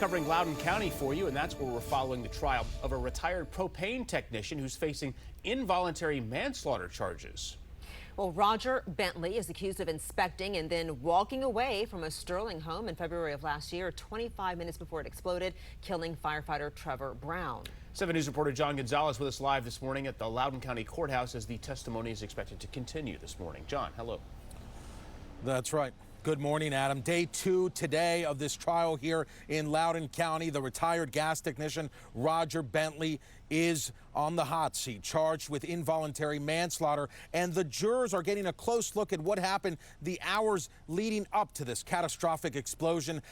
Covering Loudoun County for you, and that's where we're following the trial of a retired propane technician who's facing involuntary manslaughter charges. Well, Roger Bentley is accused of inspecting and then walking away from a Sterling home in February of last year, 25 minutes before it exploded, killing firefighter Trevor Brown. 7 News reporter John Gonzalez with us live this morning at the Loudoun County Courthouse as the testimony is expected to continue this morning. John, hello. That's right. Good morning, Adam. Day 2 today of this trial here in Loudoun County. The retired gas technician Roger Bentley is on the hot seat, charged with involuntary manslaughter, and the jurors are getting a close look at what happened the hours leading up to this catastrophic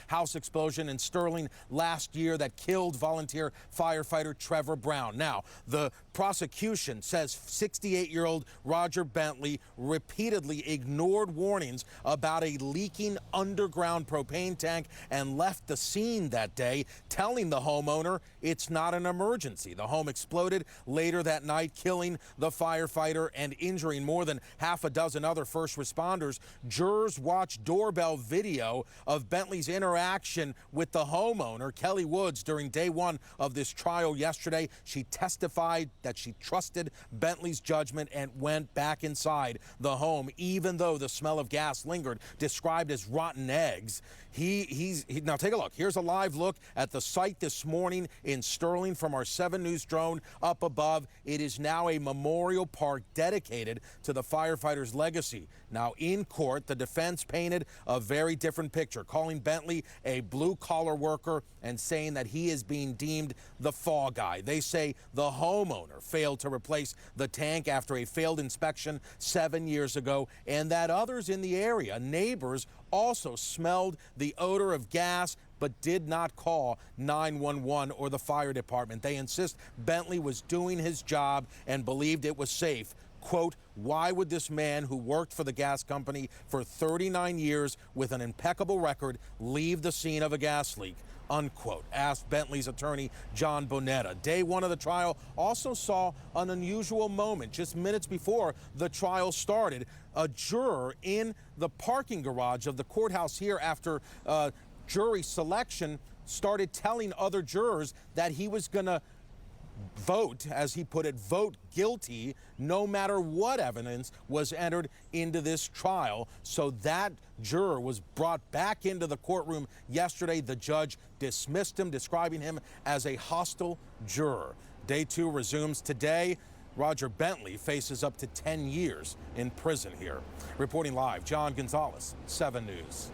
house explosion in Sterling last year that killed volunteer firefighter Trevor Brown. Now, the prosecution says 68-year-old Roger Bentley repeatedly ignored warnings about a leaking underground propane tank and left the scene that day, telling the homeowner it's not an emergency. The home exploded later that night, killing the firefighter and injuring more than half a dozen other first responders. Jurors watched doorbell video of Bentley's interaction with the homeowner, Kelly Woods, during day 1 of this trial yesterday. She testified that she trusted Bentley's judgment and went back inside the home, even though the smell of gas lingered, described as rotten eggs. Now take a look. Here's a live look at the site this morning in Sterling from our 7 News drone up above. It is now a memorial park dedicated to the firefighter's legacy. Now in court, the defense painted a very different picture, calling Bentley a blue-collar worker and saying that he is being deemed the fall guy. They say the homeowner failed to replace the tank after a failed inspection 7 years ago, and that others in the area, neighbors, also smelled the odor of gas but did not call 911 or the fire department. They insist Bentley was doing his job and believed it was safe. Quote, why would this man who worked for the gas company for 39 years with an impeccable record leave the scene of a gas leak? Unquote, asked Bentley's attorney, John Bonetta. Day 1 of the trial also saw an unusual moment. Just minutes before the trial started, a juror in the parking garage of the courthouse here after jury selection started telling other jurors that he was going to vote, as he put it, vote guilty no matter what evidence was entered into this trial. So that juror was brought back into the courtroom yesterday. The judge dismissed him, describing him as a hostile juror. Day 2 resumes today. Roger Bentley faces up to 10 years in prison here. Reporting live, John Gonzalez, 7 News.